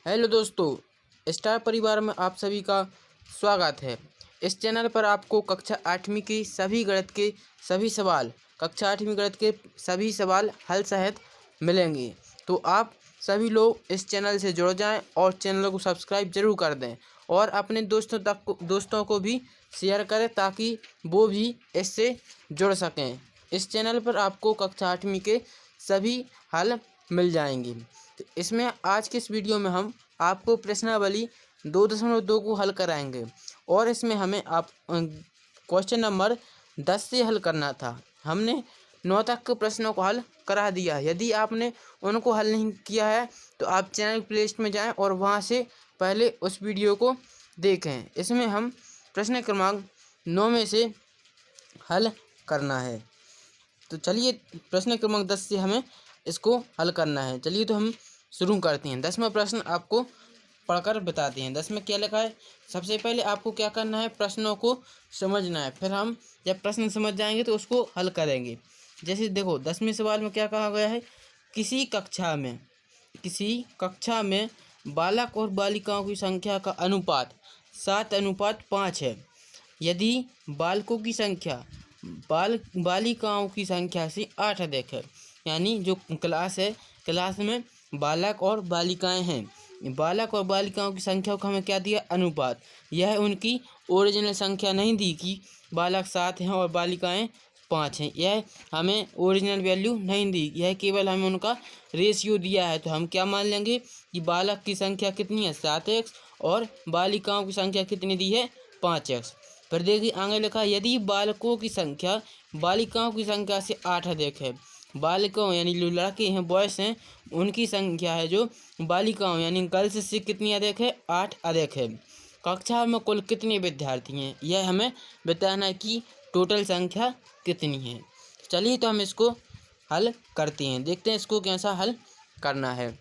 Hello दोस्तों, star परिवार में आप सभी का स्वागत है। इस चैनल पर आपको कक्षा 8वीं की सभी गणित के सभी सवाल हल सहित मिलेंगे। तो आप सभी लोग इस चैनल से जुड़ जाएं और चैनल को सब्सक्राइब जरूर कर दें और अपने दोस्तों को भी शेयर करें ताकि वो भी इससे जुड़ सकें। इस चैनल पर आपको कक्षा 8वीं के सभी हल मिल जाएंगे। तो इसमें आज के इस वीडियो में हम आपको प्रश्नावली 2.2 को हल कराएंगे और इसमें हमें आप क्वेश्चन नंबर 10 से हल करना था। हमने 9 तक के प्रश्नों को हल करा दिया। यदि आपने उनको हल नहीं किया है तो आप चैनल प्लेलिस्ट में जाएं और वहां से पहले उस वीडियो को देखें। इसमें हम प्रश्न क्रमांक 9 में से हल करना है। तो चलिए प्रश्न क्रमांक 10 से हमें इसको हल करना है। चलिए तो हम शुरू करते हैं। 10वां प्रश्न आपको पढ़कर बताते हैं। 10 में क्या लिखा है। सबसे पहले आपको क्या करना है, प्रश्नों को समझना है, फिर हम जब प्रश्न समझ जाएंगे तो उसको हल करेंगे। जैसे देखो 10वें सवाल में क्या कहा गया है, किसी कक्षा में बालक और बालिकाओं की संख्या का अनुपात 7:5 है। यदि बालकों की संख्या बालिकाओं की संख्या से 8 अधिक है, यानी जो क्लास है, क्लास में बालक और बालिकाएं हैं। बालक और बालिकाओं की संख्या को हमें क्या दिया, अनुपात। यह उनकी ओरिजिनल संख्या नहीं दी कि बालक 7 हैं और बालिकाएं 5 हैं। यह हमें ओरिजिनल वैल्यू नहीं दी, यह केवल हमें उनका रेशियो दिया है। तो हम क्या मान लेंगे कि बालक की संख्या कितनी है, 7x, और बालिकाओं की संख्या कितनी दी है, 5x। फिर देखिए आगे लिखा, यदि बालकों की संख्या बालिकाओं की संख्या से 8 अधिक है। बालिकाओं यानी जो लड़के हैं, बॉयस हैं, उनकी संख्या है जो बालिकाओं यानी गर्ल्स से कितनी अधिक है, 8 अधिक है। कक्षा में कुल कितने विद्यार्थी हैं, यह हमें बताना है कि टोटल संख्या कितनी है। चलिए तो हम इसको हल करते हैं, देखते हैं इसको कैसा हल करना है।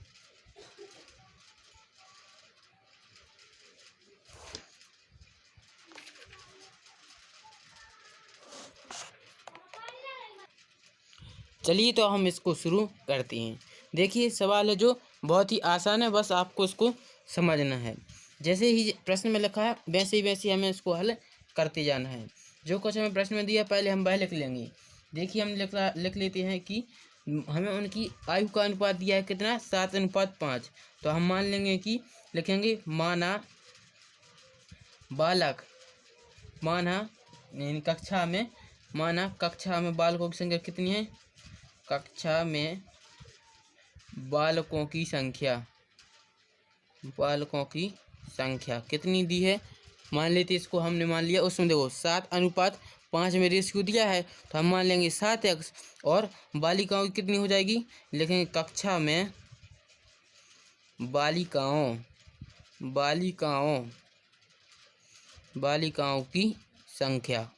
चलिए तो हम इसको शुरू करते हैं। देखिए सवाल है जो बहुत ही आसान है, बस आपको इसको समझना है। जैसे ही प्रश्न में लिखा है वैसे ही हमें इसको हल करते जाना है। जो कुछ हमें प्रश्न में दिया पहले हम वह लिख लेंगे। देखिए हम लिख लेते हैं कि हमें उनकी आयु का अनुपात दिया है कितना, 7:5। तो हम मान लेंगे कि लिखेंगे माना बालक, यानी कक्षा में बालकों की संख्या कितनी है, कक्षा में बालकों की संख्या कितनी दी है, मान लेते इसको हमने मान लिया। उसमें देखो 7:5 में रेशियो दिया है तो हम मान लेंगे 7x, और बालिकाओं की कितनी हो जाएगी, लिखेंगे कक्षा में बालिकाओं की संख्या।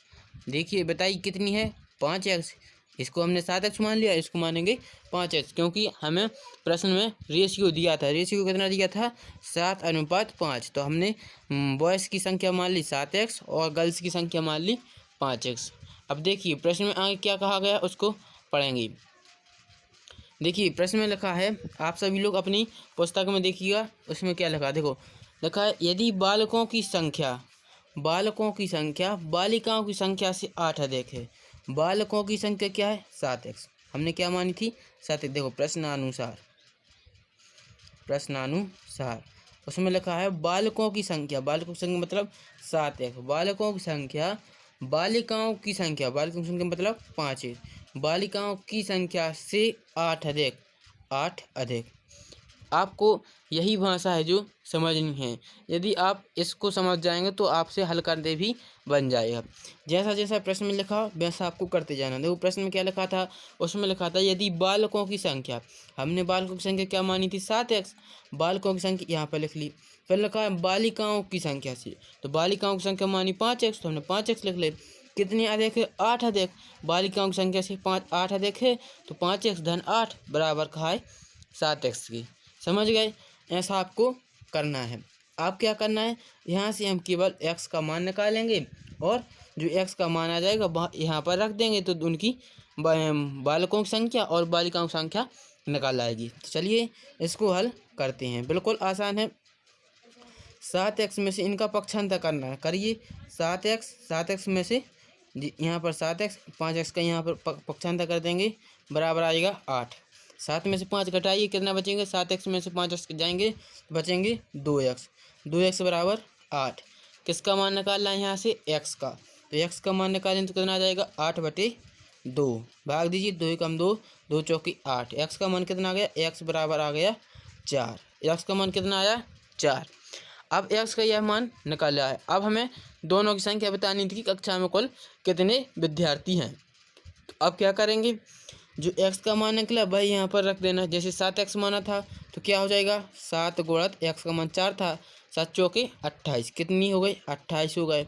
देखिए बताइए कितनी है, 5x। इसको हमने 7x मान लिया, इसको मानेंगे 5x, क्योंकि हमें प्रश्न में रेशियो दिया था। रेशियो कितना दिया था, 7:5। तो हमने बॉयज़ की संख्या मान ली 7x और गर्ल्स की संख्या मान ली 5x। अब देखिए प्रश्न में आगे क्या कहा गया उसको पढ़ेंगे। देखिए प्रश्न में लिखा है, आप सभी लोग अपनी पुस्तक में देखिएगा, उसमें क्या लिखा, देखो लिखा है, यदि बालकों की संख्या बालिकाओं की संख्या से 8 अधिक है। बालकों की संख्या क्या है, 7x, हमने क्या मानी थी, 7x। देखो प्रश्नानुसार उसमें लिखा है बालकों की संख्या मतलब 7x। बालिकाओं की संख्या मतलब 5 है। बालिकाओं की संख्या से 8 अधिक। आपको यही भाषा है जो समझनी है। यदि आप इसको समझ जाएंगे तो आपसे हल करने भी बन जाएगा। जैसा जैसा प्रश्न में लिखा वैसा आपको करते जाना। देखो प्रश्न में क्या लिखा था, उसमें लिखा था यदि बालकों की संख्या, हमने बालकों की संख्या क्या मानी थी, 7x। बालकों की संख्या यहाँ पर लिख ली। फिर लिखा है बालिकाओं की संख्या से, तो बालिकाओं की संख्या मानी 5x, तो हमने 5x लिख ले। कितनी अधिक है, 8 अधिक। बालिकाओं की संख्या से 8 अधिक है, तो 5x धन 8 बराबर कहा है 7x की। समझ गए, ऐसा आपको करना है। आप क्या करना है, यहाँ से हम केवल x का मान निकालेंगे और जो x का मान आ जाएगा वह यहाँ पर रख देंगे, तो उनकी बालकों की संख्या और बालिकाओं की संख्या निकाल आएगी। तो चलिए इसको हल करते हैं, बिल्कुल आसान है। 7x में से इनका पक्षांतर करना है, करिए। 7x में से यहाँ पर 7x 5x का यहाँ पर पक्षांतर कर देंगे, बराबर आएगा 8। 7 में से 5 घटाइए, कितना बचेंगे? 7x में से 5x जाएंगे, बचेंगे 2x। 2x बराबर 8। किसका मान निकालना है यहाँ से? x का। तो x का मान निकालें तो कितना आ जाएगा? 8/2। भाग दीजिए, 2 एकम 2, 2 चौकी 8। x का मान कितना आ गया? x बराबर आ गया 4। x का मान कितना आया? 4। अब x का यह मान निकाला है। अब हमें दोनों की संख्या बतानी थी कि कक्षा में कुल कितने विद्यार्थी हैं। तो अब क्या करेंगे? जो x का मान निकला वही यहाँ पर रख देना। जैसे 7x माना था तो क्या हो जाएगा? 7 गुणत x का मान 4 था, 7 चौके 28। कितनी हो गई? 28 हो गए।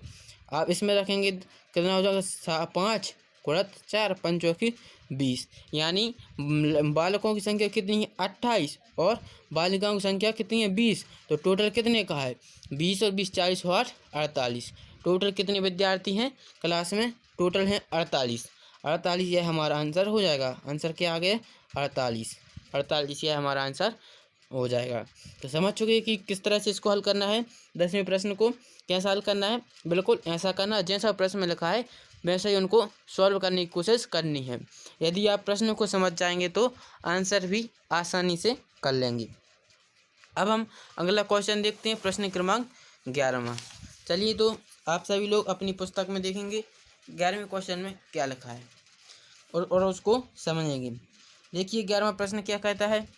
आप इसमें रखेंगे कितना हो जाएगा? 5 गुणत 4, 5 चौके 20। यानी बालकों की संख्या कितनी है? 28 और बालिकाओं की संख्या कितनी है? 20। तो टोटल कितने का है? 20 और 20 40 और 48। टोटल कितने विद्यार्थी हैं क्लास में? टोटल हैं 48। 48 यह हमारा आंसर हो जाएगा। आंसर क्या आ गया? 48। 48 यह हमारा आंसर हो जाएगा। तो समझ चुके कि किस तरह से इसको हल करना है। 10वें प्रश्न को कैसा हल करना है? बिल्कुल ऐसा करना जैसा प्रश्न में लिखा है वैसे ही उनको सॉल्व करने की कोशिश करनी है। यदि आप प्रश्न को समझ जाएंगे तो आंसर भी आसानी से कर लेंगे। अब हम अगला क्वेश्चन देखते हैं, प्रश्न क्रमांक 11वां। चलिए तो आप सभी लोग अपनी पुस्तक में देखेंगे 11वें क्वेश्चन में क्या लिखा है और उसको समझेंगे। देखिए 11वां प्रश्न क्या कहता है,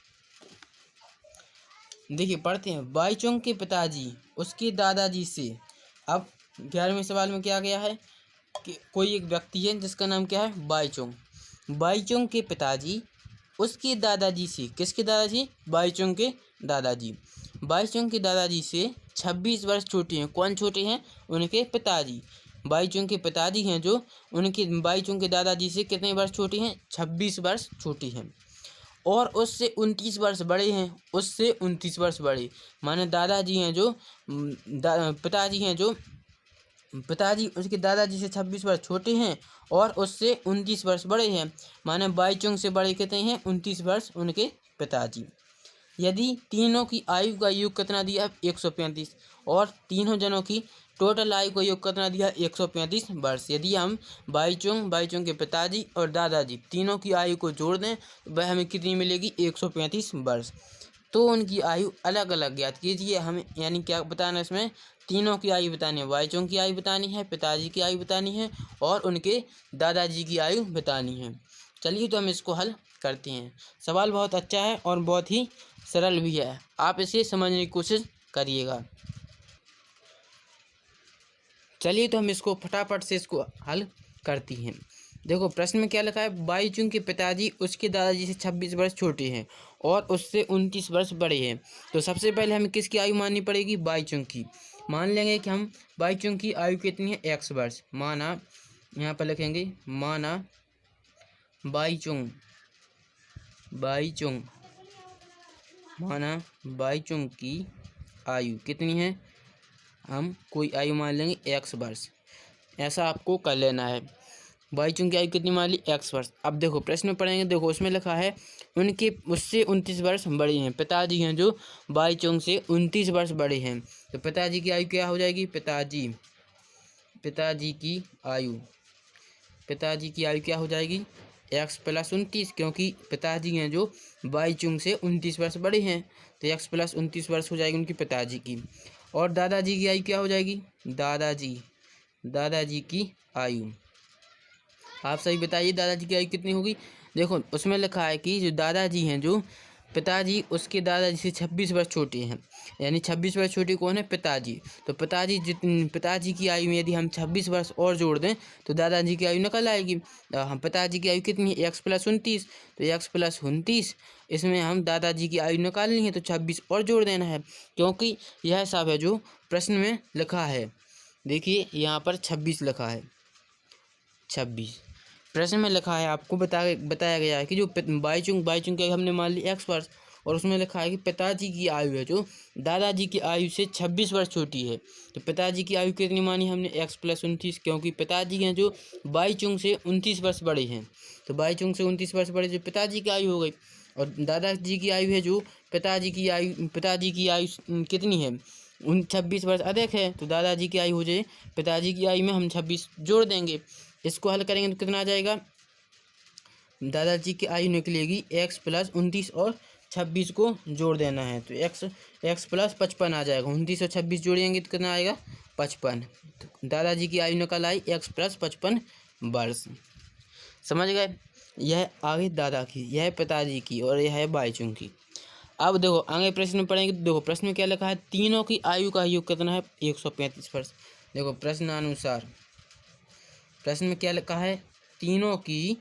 देखिए पढ़ते हैं। बाईचुंग के पिताजी उसके दादाजी से। अब 11वें सवाल में क्या गया है कि कोई एक व्यक्ति है जिसका नाम क्या है? बाईचुंग। बाईचुंग के पिताजी उसके दादाजी से, किसके दादाजी? बाईचुंग के दादाजी। बाईचुंग के दादाजी से 26 वर्ष छोटे हैं। कौन छोटे हैं? उनके पिताजी। बाईचुंग के पिताजी हैं जो उनके बाईचुंग के दादाजी से कितने वर्ष छोटे हैं? 26 वर्ष छोटे हैं। और उससे 29 वर्ष बड़े हैं। उससे 29 वर्ष बड़े माने दादाजी हैं जो पिताजी हैं जो पिताजी उसके दादाजी से 26 वर्ष छोटे हैं और उससे 29 वर्ष बड़े हैं, माने बाईचुंग से बड़े कितने हैं? 29 वर्ष उनके पिताजी। यदि तीनों की आयु का योग कितना दिया? 135। और तीनों जनों की टोटल आयु का योग कितना दिया? 135 वर्ष। यदि हम बाईचुंग के पिताजी और दादाजी तीनों की आयु को जोड़ दें तो वह हमें कितनी मिलेगी? 135 वर्ष। तो उनकी आयु अलग अलग ज्ञात कीजिए। हमें यानी क्या बताना है इसमें? तीनों की आयु बतानी है, बाईचुंग की आयु बतानी है, पिताजी की आयु बतानी है और उनके दादाजी की आयु बतानी है। चलिए तो हम इसको हल करते हैं। सवाल बहुत अच्छा है और बहुत ही सरल भी है, आप इसे समझने की कोशिश करिएगा। चलिए तो हम इसको फटाफट से इसको हल करती हैं। देखो प्रश्न में क्या लिखा है? बाईचुंग के पिताजी उसके दादाजी से 26 वर्ष छोटे हैं और उससे 29 वर्ष बड़े हैं। तो सबसे पहले हमें किसकी आयु माननी पड़ेगी? बाईचुंग की। मान लेंगे कि हम बाईचुंग की आयु कितनी है? x वर्ष। माना, यहाँ पर लिखेंगे माना बाईचुंग माना बाईचुंग की आयु कितनी है? हम कोई आयु मान लेंगे x वर्ष। ऐसा आपको कर लेना है। बाईचुंग की आयु कितनी मान ली? x वर्ष। अब देखो प्रश्न में पढ़ेंगे, देखो उसमें लिखा है उनके उससे 29 वर्ष बड़े हैं। पिताजी हैं जो बाईचुंग से 29 वर्ष बड़े हैं। तो पिताजी की आयु क्या हो जाएगी? पिताजी की आयु क्या हो जाएगी? x + 29, क्योंकि पिताजी हैं जो बाईचुंग से 29 वर्ष बड़े हैं तो x + 29 वर्ष हो जाएगी उनके पिताजी की। और दादाजी की आयु क्या हो जाएगी? दादाजी की आयु आप सही बताइए, दादाजी की आयु कितनी होगी? देखो उसमें लिखा है कि जो दादाजी हैं जो पिताजी उसके दादाजी से 26 वर्ष छोटे हैं, यानी 26 वर्ष छोटे कौन है? पिताजी। तो पिताजी की आयु में यदि हम 26 वर्ष और जोड़ दें तो दादाजी की आयु निकल आएगी। हम पिताजी की आयु कितनी है? x + 29। तो x + 29 इसमें हम दादाजी की आयु निकालनी है तो 26 और जोड़ देना है, क्योंकि यह सब है जो प्रश्न में लिखा है। देखिए यहाँ पर 26 लिखा है। 26 प्रश्न में लिखा है, आपको बताया गया है कि जो बाईचुंग की आयु हमने मान ली x वर्ष और उसमें लिखा है कि पिताजी की आयु है जो दादाजी की आयु से 26 वर्ष छोटी है। तो पिताजी की आयु कितनी मानी हमने? x + 29, क्योंकि पिताजी हैं जो बाईचुंग से 29 वर्ष बड़े हैं। तो बाईचुंग से 29 वर्ष बड़े जो पिताजी की आयु हो गई। और दादाजी की आयु है जो पिताजी की आयु कितनी है 26 वर्ष अधिक है, तो दादाजी की आयु हो जाए पिताजी की आयु में हम 26 जोड़ देंगे। इसको हल करेंगे तो कितना आ जाएगा, दादाजी की आयु निकलेगी x प्लस 29 और 26 को जोड़ देना है तो x प्लस 55 आ जाएगा। 29 और 26 जोड़ेंगे तो कितना आएगा 55। तो दादाजी की आयु निकल आई x प्लस 55 वर्ष। समझ गए। यह आगे दादा की, यह पिताजी की और यह है बाईचुंग की। अब देखो आगे प्रश्न में पढ़ेंगे तो देखो प्रश्न में क्या लिखा है, तीनों की आयु का योग कितना है 135 वर्ष। देखो प्रश्नानुसार प्रश्न में क्या लिखा है, तीनों की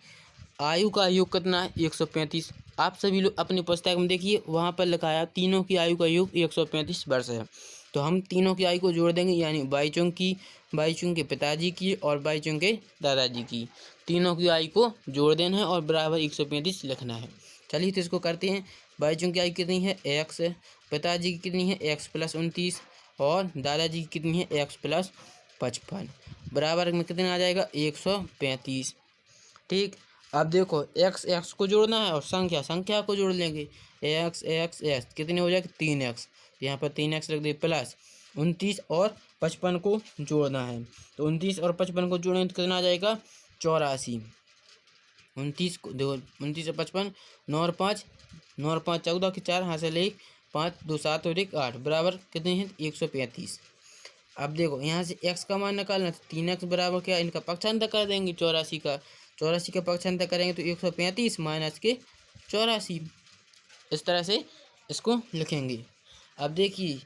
आयु का योग कितना है 135। आप सभी लोग अपनी पुस्तक में देखिए वहाँ पर लिखा है तीनों की आयु का योग 135 वर्ष है। तो हम तीनों की आयु को जोड़ देंगे, यानी बाईचुंग के पिताजी की और बाईचुंग के दादाजी की, तीनों की आयु को जोड़ देना है और बराबर 135 लिखना है। चलिए तो इसको करते हैं। बाईचुंग की आयु कितनी है x, पिताजी की कितनी है x प्लस 29 और दादाजी की कितनी है x प्लस 55, बराबर में कितना आ जाएगा 135। ठीक। अब देखो x को जोड़ना है और संख्या को जोड़ लेंगे। x कितने हो जाएगा 3x, यहाँ पर 3x रख दे, प्लस 29 और 55 को जोड़ना है। तो 29 और 55 को जोड़ेंगे तो कितना आ जाएगा 84। 29 को देखो 29 और 55, 9 और 5 14 के 4 हाथ से ले 5 2 7 और 1 8, बराबर कितने हैं 135। अब देखो यहाँ से x का मान निकालना, 3x बराबर क्या, इनका पक्षांतर कर देंगे 84 का। 84 का पक्षांतर करेंगे तो 135 माइनस के 84, इस तरह से इसको लिखेंगे। अब देखिए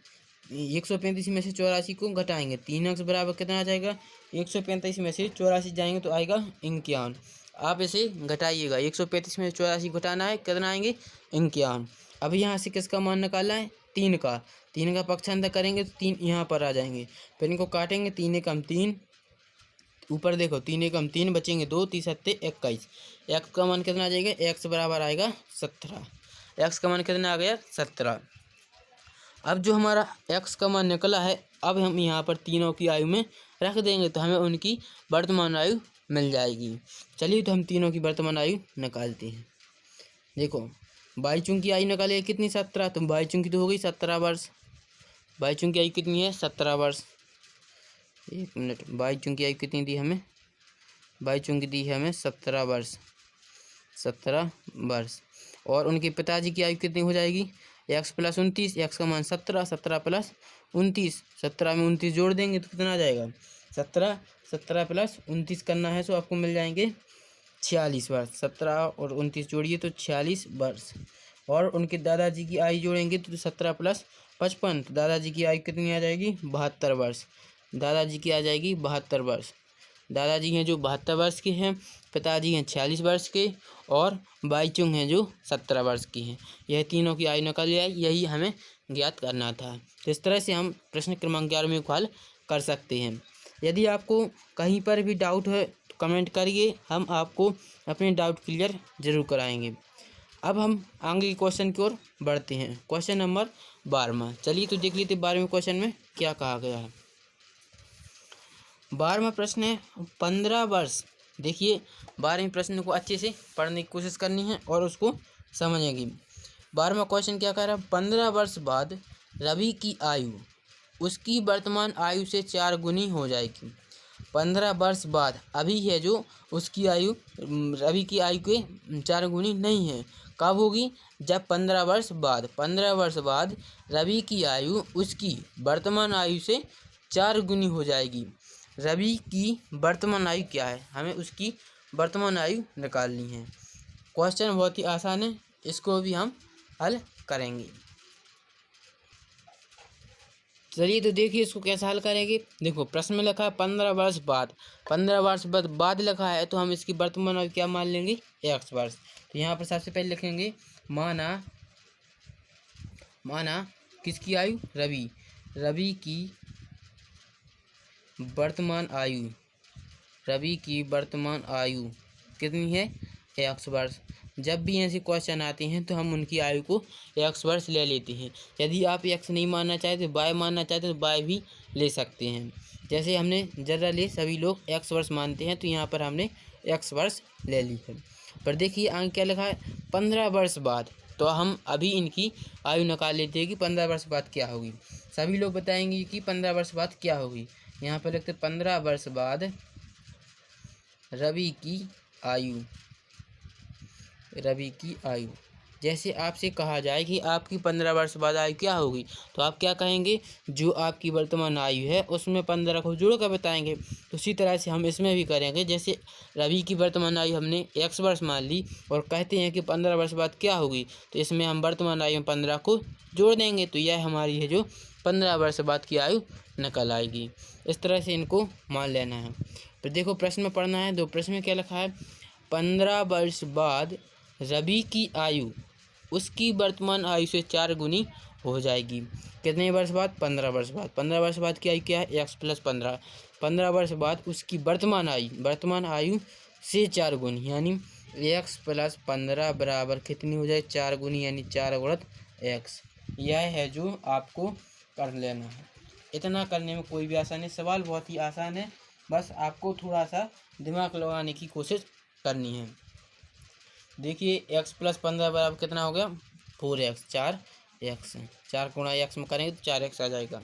135 में से 84 को घटाएंगे, 3x बराबर कितना आ जाएगा 135 में से 84 जाएंगे तो आएगा 51। आप इसे घटाइएगा, 135 में 84 घटाना है, कितना आएंगे 51। अब यहाँ से किसका मान निकालना है 3 का पक्षांतर करेंगे तो 3 यहाँ पर आ जाएंगे, फिर इनको काटेंगे, 3 एकम 3, ऊपर देखो 3 एकम 3 बचेंगे 2, 3 सत्ते 21। x का मान कितना आ जाएगा, x बराबर आएगा 17। x का मान कितना आ गया 17। अब जो हमारा x का मान निकला है, अब हम यहाँ पर तीनों की आयु में रख देंगे तो हमें उनकी वर्तमान आयु मिल जाएगी। चलिए तो हम तीनों की वर्तमान आयु निकालते हैं। देखो बाईचुंग की आयु निकाले कितनी 17, तो बाईचुंग की तो हो गई 17 वर्ष। बाईचुंग की आयु कितनी है 17 वर्ष। एक मिनट, बाईचुंग की आयु कितनी दी हमें, बाईचुंग की दी है हमें 17 वर्ष, 17 वर्ष। और उनके पिताजी की आयु कितनी हो जाएगी x प्लस 29, x का मान 17, 17 प्लस 29, 17 में 29 जोड़ देंगे तो कितना आ जाएगा 17 प्लस 29 करना है तो आपको मिल जाएंगे 46 वर्ष। 17 और 29 जोड़िए तो 46 वर्ष। और उनके दादाजी की आयु जोड़ेंगे तो 17 प्लस 55, तो दादाजी की आयु कितनी आ जाएगी 72 वर्ष। दादाजी की आ जाएगी 72 वर्ष। दादाजी हैं जो 72 वर्ष के हैं, पिताजी हैं 46 वर्ष के और बाईचुंग हैं जो 17 वर्ष की हैं। यह तीनों की आयु निकल आई, यही हमें ज्ञात करना था। तो इस तरह से हम प्रश्न क्रमांक 11 को हल कर सकते हैं। यदि आपको कहीं पर भी डाउट है तो कमेंट करिए, हम आपको अपने डाउट क्लियर जरूर कराएंगे। अब हम आगे के क्वेश्चन की ओर बढ़ते हैं। Question number 12। चलिए तो देख लेते 12वें क्वेश्चन में क्या कहा गया है। 12वां प्रश्न है 15 वर्ष। देखिए 12वें प्रश्न को अच्छे से पढ़ने की कोशिश करनी है और उसको समझेंगे। 12वां क्वेश्चन क्या कह रहा है, 15 वर्ष बाद रवि की आयु उसकी वर्तमान आयु से 4 गुनी हो जाएगी। 15 वर्ष बाद, अभी है जो उसकी आयु रवि की आयु के 4 गुनी नहीं है। कब होगी, जब 15 वर्ष बाद रवि की आयु उसकी वर्तमान आयु से 4 गुनी हो जाएगी। रवि की वर्तमान आयु क्या है, हमें उसकी वर्तमान आयु निकालनी है। क्वेश्चन बहुत ही आसान है, इसको भी हम हल करेंगे। चलिए तो देखिए इसको कैसे हल करेंगे। देखो प्रश्न में लिखा है 15 वर्ष बाद, 15 वर्ष बाद लिखा है तो हम इसकी वर्तमान आयु क्या मान लेंगे x वर्ष। तो यहाँ पर सबसे पहले लिखेंगे माना किसकी आयु, रवि की वर्तमान आयु कितनी है x वर्ष। जब भी ऐसे क्वेश्चन आते हैं तो हम उनकी आयु को x वर्ष ले लेते हैं। यदि आप x नहीं मानना चाहते, y मानना चाहते तो y भी ले सकते हैं। जैसे हमने जनरली सभी लोग x वर्ष मानते हैं तो यहाँ पर हमने x वर्ष ले ली है। पर देखिए आगे क्या लिखा है, 15 वर्ष बाद तो हम अभी इनकी आयु निकाल लेते हैं कि 15 वर्ष बाद क्या होगी। सभी लोग बताएंगे कि 15 वर्ष बाद क्या होगी। यहाँ पर लिखते 15 वर्ष बाद रवि की आयु। रवि की आयु जैसे आपसे कहा जाए कि आपकी 15 वर्ष बाद आयु क्या होगी, तो आप क्या कहेंगे, जो आपकी वर्तमान आयु है उसमें 15 को जोड़ कर बताएंगे। तो उसी तरह से हम इसमें भी करेंगे। जैसे रवि की वर्तमान आयु हमने x वर्ष मान ली और कहते हैं कि 15 वर्ष बाद क्या होगी, तो इसमें हम वर्तमान आयु में 15 को जोड़ देंगे, तो यह हमारी है जो 15 वर्ष बाद की आयु निकल आएगी। इस तरह से इनको मान लेना है। तो देखो प्रश्न में पढ़ना है। दो प्रश्न में क्या लिखा है, 15 वर्ष बाद रवि की आयु उसकी वर्तमान आयु से 4 गुनी हो जाएगी। कितने वर्ष बाद, 15 वर्ष बाद। 15 वर्ष बाद की आयु क्या है, x + 15। 15 वर्ष बाद उसकी वर्तमान आयु से 4 गुनी, यानी x + 15 बराबर कितनी हो जाए, 4 गुनी, यानी 4 × x। यह है जो आपको कर लेना है। इतना करने में कोई भी आसान नहीं, सवाल बहुत ही आसान है, बस आपको थोड़ा सा दिमाग लगाने की कोशिश करनी है। देखिए x + 15 बराबर कितना हो गया, 4x, 4x। 4 × x में करेंगे तो 4x आ जाएगा।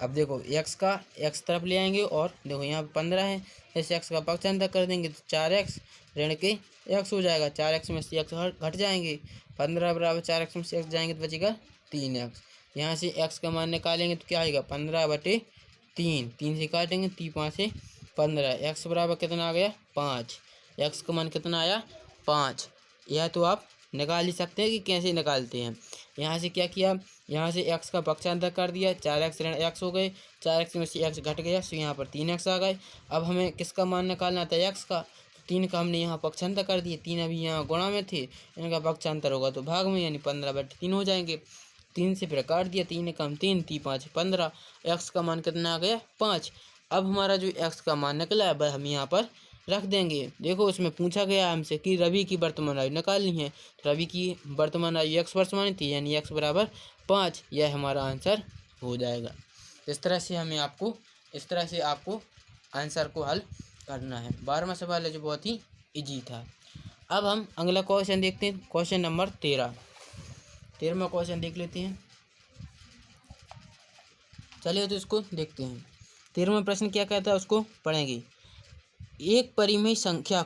अब देखो x का x तरफ ले आएंगे और देखो यहाँ 15 है, जैसे x का पक्षांतर कर देंगे तो 4x ऋण के x हो जाएगा। 4x में से x घट जाएंगे, 15 बराबर 4x में से x जाएंगे तो बचेगा 3x। यहाँ से x का मान निकालेंगे तो क्या आएगा, 15/3। 3 से काटेंगे, 3 × 5 = 15। x बराबर कितना आ गया, 5। x का मान कितना आया, 5। यह तो आप निकाल ही सकते हैं कि कैसे निकालते हैं। यहाँ से क्या किया, यहाँ से x का पक्षांतर कर दिया, 4x ऋण x हो गए, 4x में से x घट गया, तो यहाँ पर 3x आ गए। अब हमें किसका मान निकालना था, x का। 3 का हमने यहाँ पक्षांतर कर दिया, 3 अभी यहाँ गुणा में थे, इनका पक्षांतर होगा तो भाग में, यानी 15/3 हो जाएंगे। 3 से फिर काट दिया, 3 कम 3, 3 × 5 = 15। x का मान कितना आ गया, 5। अब हमारा जो x का मान निकला है वह हम यहाँ पर रख देंगे। देखो उसमें पूछा गया हमसे कि रवि की वर्तमान आयु निकालनी है, तो रवि की वर्तमान आयु x वर्ष मानी थी, यानी x बराबर 5। यह हमारा आंसर हो जाएगा। इस तरह से आपको आंसर को हल करना है। 12वां सवाल है जो बहुत ही इजी था। अब हम अगला क्वेश्चन देखते हैं, क्वेश्चन नंबर 13वां क्वेश्चन देख लेते हैं। चलिए तो इसको देखते हैं। 13वां प्रश्न क्या कहता है उसको पढ़ेंगे। एक परिमेय संख्या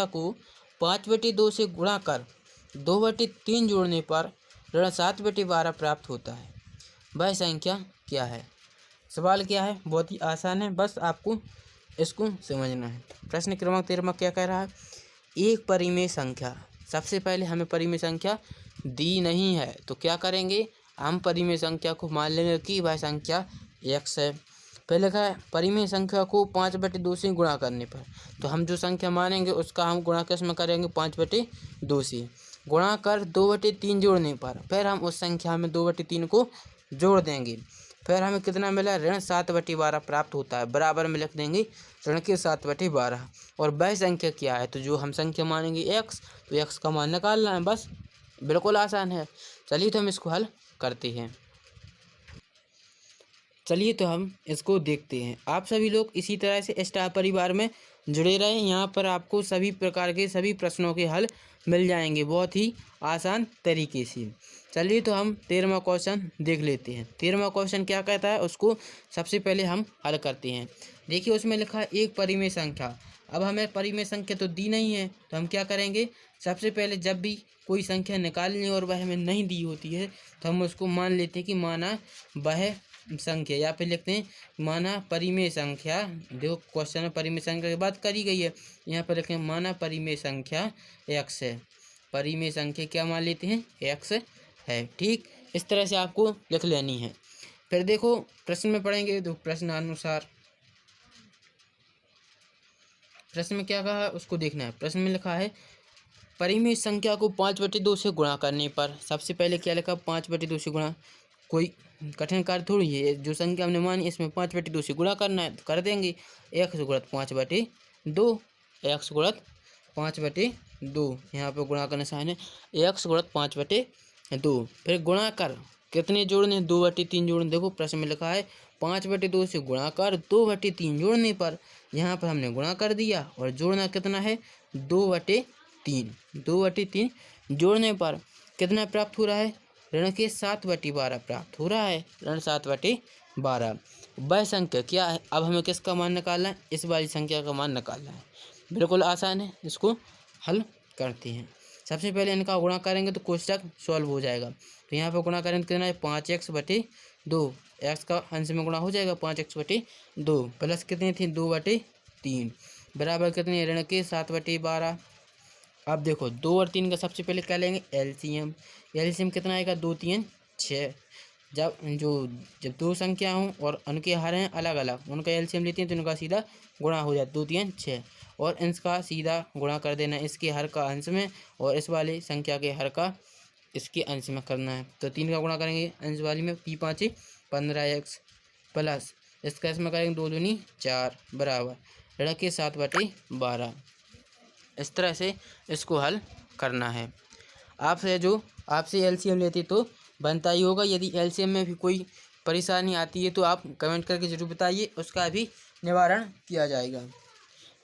को 5/2 से गुणा कर 2/3 जोड़ने पर ऋण 7/12 प्राप्त होता है। वह संख्या क्या है। सवाल क्या है, बहुत ही आसान है, बस आपको इसको समझना है। प्रश्न क्रमांक 13 क्या कह रहा है, एक परिमेय संख्या। सबसे पहले हमें परिमेय संख्या दी नहीं है तो क्या करेंगे, हम परिमेय संख्या को मान लेंगे कि वह संख्या x है। पहले लिखा है परिमेय संख्या को 5/2 से गुणा करने पर, तो हम जो संख्या मानेंगे उसका हम गुणा किस में करेंगे, 5/2 से। गुणा कर 2/3 जोड़ने पर फिर हम उस संख्या में 2/3 को जोड़ देंगे, फिर हमें कितना मिला, ऋण 7/12 प्राप्त होता है। बराबर में लिख देंगे ऋण के 7/12। और वह संख्या क्या है, तो जो हम संख्या मानेंगे x, तो x का मान निकालना है, बस बिल्कुल आसान है। चलिए तो हम इसको हल करते हैं। चलिए तो हम इसको देखते हैं। आप सभी लोग इसी तरह से स्टार परिवार में जुड़े रहें। यहाँ पर आपको सभी प्रकार के सभी प्रश्नों के हल मिल जाएंगे बहुत ही आसान तरीके से। चलिए तो हम 13वां क्वेश्चन देख लेते हैं। 13वां क्वेश्चन क्या कहता है उसको सबसे पहले हम हल करते हैं। देखिए उसमें लिखा है एक परिमेय संख्या। अब हमें परिमेय संख्या तो दी नहीं है, तो हम क्या करेंगे, सबसे पहले जब भी कोई संख्या निकालनी और वह हमें नहीं दी होती है तो हम उसको मान लेते हैं कि माना वह संख्या, या फिर लिखते हैं माना परिमेय संख्या। देखो क्वेश्चन में परिमेय संख्या की बात करी गई है, यहाँ पर लिखें माना परिमेय संख्या x है। परिमेय संख्या क्या मान लेते हैं, x है। ठीक, इस तरह से आपको लिख लेनी है। फिर देखो प्रश्न में पढ़ेंगे, तो प्रश्नानुसार प्रश्न में क्या कहा है उसको देखना है। प्रश्न में लिखा है परिमेय संख्या को 5/2 से गुणा करने पर, सबसे पहले क्या लिखा, 5/2 से गुणा। कोई कठिन कार्य थोड़ी है, जो संख्या हमने मानी इसमें 5/2 से गुणा करना है, तो कर देंगे। x गुणित 5/2, x गुणित 5/2, यहाँ पे गुणा करने से है x गुणित 5/2। फिर गुणा कर कितने जोड़ने, 2/3 जोड़ने। देखो प्रश्न में लिखा है 5/2 से गुणा कर 2/3 जोड़ने पर, यहाँ पर हमने गुणा कर दिया और जोड़ना कितना है, 2/3 3, 2/3 जोड़ने पर कितना प्राप्त हो रहा है? ऋण के 7/12 प्राप्त हो रहा है। ऋण 7/12 वह संख्या क्या है? अब हमें किसका मान निकालना है? इस वाली संख्या का मान निकालना है। बिल्कुल आसान है, इसको हल करते हैं। सबसे पहले इनका गुणा करेंगे तो कोष्टक सॉल्व हो जाएगा। तो यहाँ पर गुणा करेंगे तो कितना है? 5x/2, एक्स का अंश में गुणा हो जाएगा 5x/2 प्लस कितनी थी? 2/3 बराबर कितनी? ऋण के 7/12। अब देखो 2 और 3 का सबसे पहले क्या लेंगे? एलसीएम। एलसीएम कितना आएगा? 2 3 6। जब दो संख्या हों और उनके हर हैं अलग अलग, उनका एलसीएम लेते हैं तो उनका सीधा गुणा हो जाता है। 2 3 6 और इसका सीधा गुणा कर देना है इसके हर का अंश में और इस वाली संख्या के हर का इसके अंश में करना है। तो 3 का गुणा करेंगे अंश वाली में, पी 5 15x प्लस इसका इसमें करेंगे 2 दूनी 4 बराबर ऋण के 7/12। इस तरह से इसको हल करना है। आपसे एलसीएम लेते तो बनता ही होगा। यदि एलसीएम में भी कोई परेशानी आती है तो आप कमेंट करके ज़रूर बताइए, उसका भी निवारण किया जाएगा।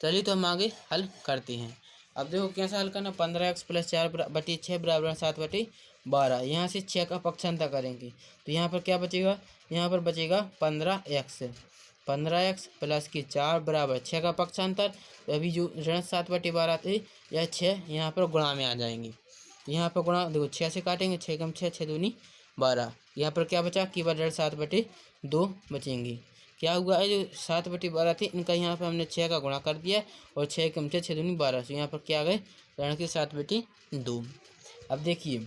चलिए तो हम आगे हल करते हैं। अब देखो कैसा हल करना? 15x + 4/6 बराबर 7/12। यहाँ से 6 का पक्षांतर करेंगे तो यहाँ पर क्या बचेगा? यहाँ पर बचेगा 15x। 15x प्लस की 4 बराबर 6 का पक्षांतर। तो अभी जो ऋण 7/12 थे यह 6 यहाँ पर गुणा में आ जाएंगे। तो यहाँ पर गुणा देखो 6 से काटेंगे, 6 कम 6 6 दूनी 12। यहाँ पर क्या बचा? केवल ऋण 7/2 बचेंगे। क्या हुआ है? जो 7/12 थे इनका यहाँ पर हमने 6 का गुणा कर दिया और 6 कम 6 6 दूनी 12। तो यहाँ पर क्या आ गए? ऋण के 7/2। अब देखिए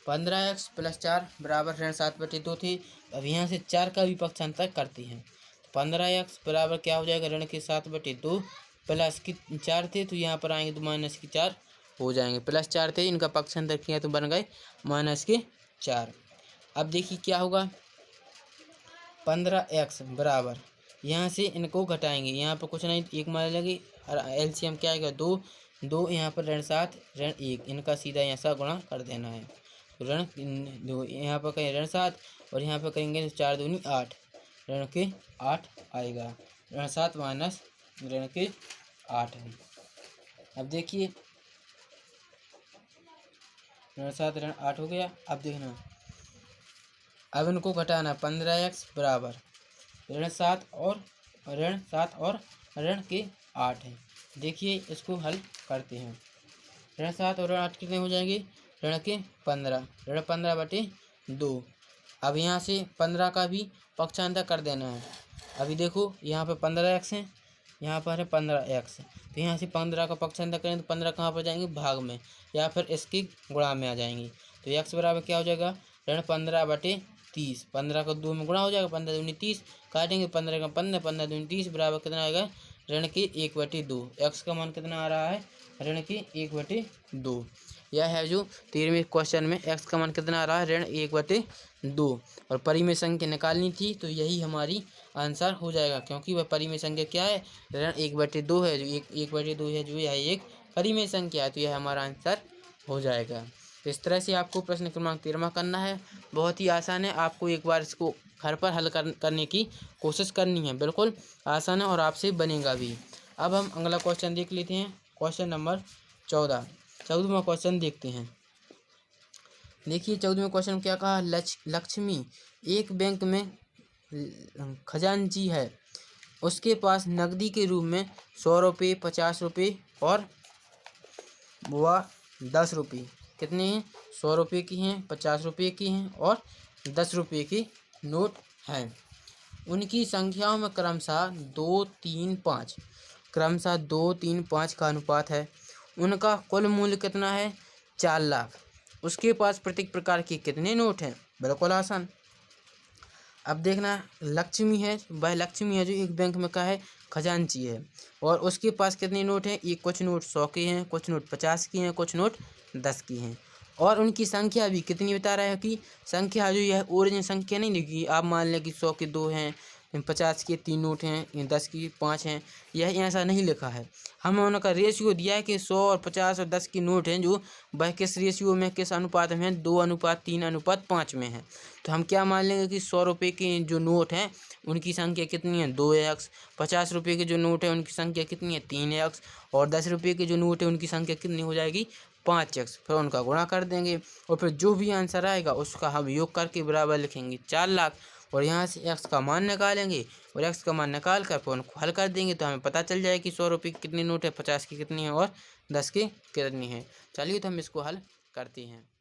15x + 4 बराबर ऋण 7/2 थी। अब यहाँ से 4 का भी पक्षांतर करते हैं। 15x बराबर क्या हो जाएगा? ऋण के 7/2 प्लस की 4 थे तो यहाँ पर आएंगे तो माइनस की 4 हो जाएंगे। प्लस 4 थे, इनका पक्षांतर किया तो बन गए -4। अब देखिए क्या होगा? 15x बराबर यहाँ से इनको घटाएंगे, यहाँ पर कुछ नहीं एक मान लेंगे। एलसीएम क्या आएगा? 2 यहाँ पर ऋण 7 ऋण 1, इनका सीधा यहाँ से गुणा कर देना है। ऋण 2 यहाँ पर कहें ऋण 7 और यहाँ पर करेंगे 4 दूनी 8, ऋण के 8 आएगा। ऋण 7 माइनस ऋण के 8 है। अब देखिए ऋण 7 ऋण 8 हो गया। अब देखना, अब इनको घटाना। 15x बराबर ऋण 7 और ऋण के 8 है। देखिए इसको हल करते हैं। ऋण 7 और ऋण 8 कितने हो जाएंगे? ऋण के 15, ऋण 15/2। अब यहाँ से 15 का भी पक्षांतर कर देना है। अभी देखो यहाँ पर 15x है, यहाँ पर है 15x। तो यहाँ से 15 का पक्षांतर करें तो 15 कहाँ पर जाएंगे? भाग में, या फिर इसकी गुणा में आ जाएंगे। तो x बराबर क्या हो जाएगा? ऋण 15/30। 15 का 2 में गुणा हो जाएगा, 15 दूनी 30 काटेंगे, 15 का 15 15 दूनी 30 बराबर कितना आएगा? ऋण के 1/2। x का मान कितना आ रहा है? ऋण के 1/2। यह है जो 13वें क्वेश्चन में x का मान कितना आ रहा है? ऋण 1/2। और परिमेय संख्या निकालनी थी तो यही हमारी आंसर हो जाएगा, क्योंकि वह परिमेय संख्या क्या है? ऋण 1/2 है। जो 1/2 है जो यह एक परिमेय संख्या है, तो यह हमारा आंसर हो जाएगा। तो इस तरह से आपको प्रश्न क्रमांक 13वां करना है। बहुत ही आसान है, आपको एक बार इसको घर पर हल करने की कोशिश करनी है। बिल्कुल आसान है और आपसे बनेगा भी। अब हम अगला क्वेश्चन देख लेते हैं। क्वेश्चन नंबर 14वां क्वेश्चन देखते हैं। देखिए 14वें क्वेश्चन में क्या कहा? लक्ष्मी एक बैंक में खजांची है। उसके पास नकदी के रूप में 100 रुपये, 50 रुपये और 10 रुपये कितने हैं? 100 रुपये की हैं, 50 रुपये की हैं और 10 रुपये की नोट हैं। उनकी संख्याओं में क्रमशः 2 3 5 का अनुपात है। उनका कुल मूल्य कितना है? 4 लाख। उसके पास प्रत्येक प्रकार के कितने नोट हैं? बिल्कुल आसान। अब देखना, लक्ष्मी है, वह लक्ष्मी है जो एक बैंक में का है खजांची है, और उसके पास कितने नोट हैं? कुछ नोट 100 के हैं, कुछ नोट 50 की हैं, कुछ नोट 10 की हैं। और उनकी संख्या भी कितनी बता रहा है कि संख्या जो यह ओरिजिनल संख्या नहीं लिखी। आप मान लें कि 100 के 2 हैं, इन 50 के 3 नोट हैं, इन 10 की 5 हैं, यह ऐसा नहीं लिखा है। हमें उनका रेशियो दिया है कि 100 और 50 और 10 की नोट हैं, जो वह किस रेशियो में, किस अनुपात में, 2:3:5 में है। तो हम क्या मान लेंगे कि 100 रुपये के जो नोट हैं उनकी संख्या कितनी है, 2x। 50 रुपये के जो नोट है उनकी संख्या कितनी है, 3x। और 10 रुपये के जो नोट है उनकी संख्या कितनी हो जाएगी, 5x। फिर उनका गुणा कर देंगे और फिर जो भी आंसर आएगा उसका हम योग करके बराबर लिखेंगे 4 लाख। और यहाँ से x का मान निकालेंगे और x का मान निकाल कर फिर उनको हल कर देंगे, तो हमें पता चल जाएगा कि 100 रुपये की कितनी नोट है, 50 की कितनी है और 10 की कितनी है। चलिए तो हम इसको हल करते हैं।